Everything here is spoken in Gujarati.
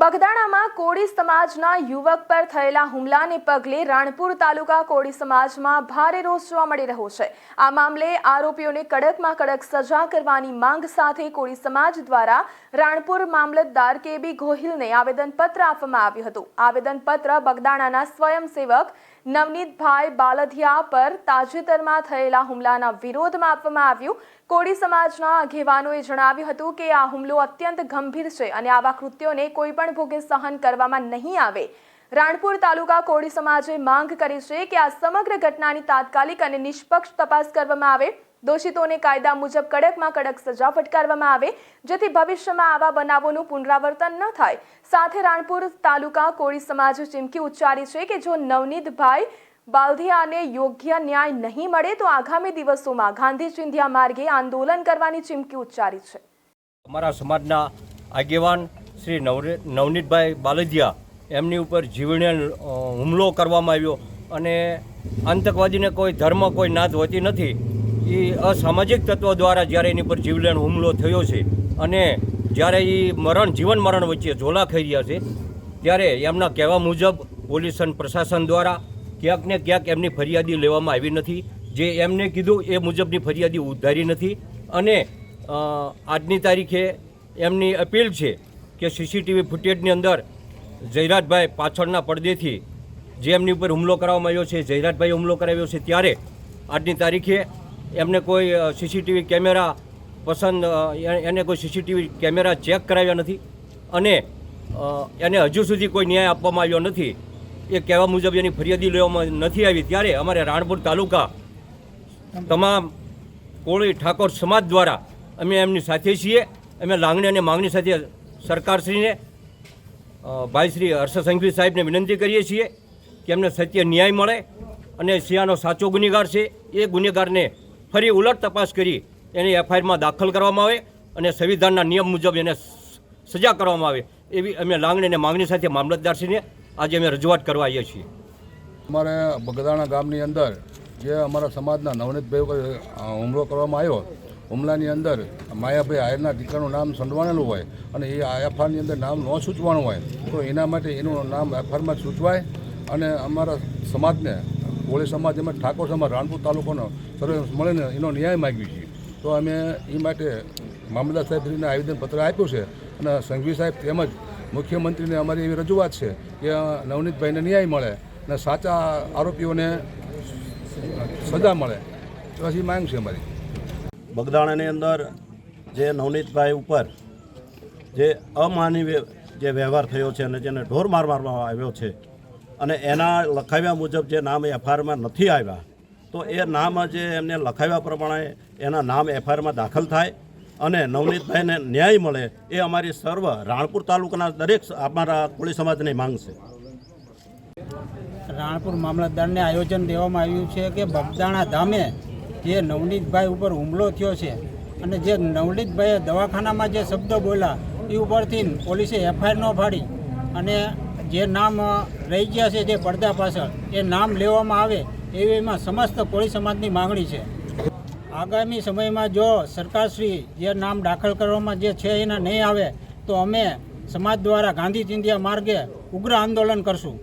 બગદાણામાં કોળી સમાજના યુવક પર થયેલા હુમલાને પગલે રાણપુર તાલુકા કોળી સમાજમાં ભારે રોષ જોવા મળી રહ્યો છે। આ મામલે આરોપીઓને કડકમાં કડક સજા કરવાની માંગ સાથે કોળી સમાજ દ્વારા રાણપુર મામલતદાર કેબી ગોહિલને આવેદનપત્ર આપવામાં આવ્યું હતું। આવેદનપત્ર બગદાણાના સ્વયંસેવક નવનીતભાઈ બાલધિયા પર તાજેતરમાં થયેલા હુમલાના વિરોધમાં આપવામાં આવ્યું। કોળી સમાજના આગેવાનોએ જણાવ્યું હતું કે આ હુમલો અત્યંત ગંભીર છે અને આવા કૃત્યોને કોઈ પણ ભોગે સહન કરવામાં નહીં આવે। રાણપુર તાલુકા કોળી સમાજે માંગ કરી છે કે આ સમગ્ર ઘટનાની તાત્કાલિક અને નિષ્પક્ષ તપાસ કરવામાં આવે। દોષિતોને કાયદા મુજબ કડકમાં કડક સજા ફટકારવામાં આવે જેથી ભવિષ્યમાં આવા બનાવોનું પુનરાવર્તન ન થાય। સાથે રાણપુર તાલુકા કોળી સમાજે ચીમકી ઉચ્ચારી છે કે જો નવનીતભાઈ બાલધિયાને યોગ્ય ન્યાય નહીં મળે તો આગામી દિવસોમાં ગાંધી ચિંધ્યા માર્ગે આંદોલન કરવાની ચીમકી ઉચ્ચારી છે। અમારા સમાજના આગેવાન શ્રી નવનીતભાઈ બાલધિયા એમની ઉપર જીવલેણ હુમલો કરવામાં આવ્યો અને આતંકવાદીને કોઈ ધર્મ કોઈ નાત હોતી નથી। એ અસામાજિક તત્વો દ્વારા જ્યારે એની પર જીવલેણ હુમલો થયો છે અને જ્યારે એ જીવન મરણ વચ્ચે ઝોલા ખાઈ રહ્યા છે ત્યારે એમના કહેવા મુજબ પોલીસ અને પ્રશાસન દ્વારા ક્યાંક ને ક્યાંક એમની ફરિયાદી લેવામાં આવી નથી। જે એમને કીધું એ મુજબની ફરિયાદી ઉધારી નથી અને આજની તારીખે એમની અપીલ છે કે સીસીટીવી ફૂટેજની અંદર જયરાજભાઈ પાછળના પડદેથી જે એમની ઉપર હુમલો કરવામાં આવ્યો છે, જયરાજભાઈએ હુમલો કરાવ્યો છે, ત્યારે આજની તારીખે એમને કોઈ સીસીટીવી કેમેરા પસંદ એને કોઈ સીસીટીવી કેમેરા ચેક કરાવ્યા નથી અને એને હજુ સુધી કોઈ ન્યાય આપવામાં આવ્યો નથી। એ કહેવા મુજબ એની ફરિયાદી લેવામાં નથી આવી। ત્યારે અમારે રાણપુર તાલુકા તમામ કોળી ઠાકોર સમાજ દ્વારા અમે એમની સાથે છીએ। અમે લાગણી અને માગણી સાથે સરકારશ્રીને ભાઈ શ્રી હર્ષ સંઘવી સાહેબને વિનંતી કરીએ છીએ કે એમને સત્ય ન્યાય મળે અને સિયાનો સાચો ગુનેગાર છે એ ગુનેગારને ફરી ઉલટ તપાસ કરી એની એફઆઈઆરમાં દાખલ કરવામાં આવે અને સંવિધાનના નિયમ મુજબ એને સજા કરવામાં આવે એવી અમે લાગણી અને માગણી સાથે મામલતદારશ્રીને આજે અમે રજૂઆત કરવા આવીએ છીએ। અમારે બગદાણા ગામની અંદર જે અમારા સમાજના નવનીતભાઈ ઉપર હુમલો કરવામાં આવ્યો, હુમલાની અંદર માયાભાઈ આયરના દીકરાનું નામ સંડવાણેલું હોય અને એ એફઆઈઆરની અંદર નામ ન સૂચવાનું હોય તો એના માટે એનું નામ એફઆઈઆરમાં સૂચવાય અને અમારા સમાજને કોળી સમાજ એમ ઠાકોર સમાજ રાણપુર તાલુકાનો સર્વે મળીને એનો ન્યાય માગીએ છીએ। તો અમે એ માટે મામલતદાર સાહેબને આવેદનપત્ર આપ્યું છે અને સંઘવી સાહેબ તેમજ મુખ્યમંત્રીને અમારી એવી રજૂઆત છે કે નવનીતભાઈને ન્યાય મળે અને સાચા આરોપીઓને સજા મળે પછી માંગ છે અમારી। બગદાણાની અંદર જે નવનીતભાઈ ઉપર જે અમાનવીય જે વ્યવહાર થયો છે અને જેને ઢોર મારવામાં આવ્યો છે અને એના લખાવ્યા મુજબ જે નામ એફઆઈઆરમાં નથી આવ્યા તો એ નામ જે એમને લખાવ્યા પ્રમાણે એના નામ એફઆઈઆરમાં દાખલ થાય અને નવનીતભાઈને ન્યાય મળે એ અમારી સર્વ રાણપુર તાલુકાના દરેક અમારા કોળી સમાજની માંગ છે। રાણપુર મામલતદારને આયોજન દેવામાં આવ્યું છે કે બગદાણા ધામે જે નવનીતભાઈ ઉપર હુમલો થયો છે અને જે નવનીતભાઈએ દવાખાનામાં જે શબ્દ બોલ્યા એ ઉપરથી પોલીસે એફઆઈઆર ન ફાડી અને જે નામ રહી ગયા છે જે પડદા પાછળ એ નામ લેવામાં આવે એવી એમાં સમસ્ત કોળી સમાજની માંગણી છે। આગામી સમયમાં જો સરકારશ્રી જે નામ દાખલ કરવામાં જે છે એના નહીં આવે તો અમે સમાજ દ્વારા ગાંધી ચિંધ્યા માર્ગે ઉગ્ર આંદોલન કરશું।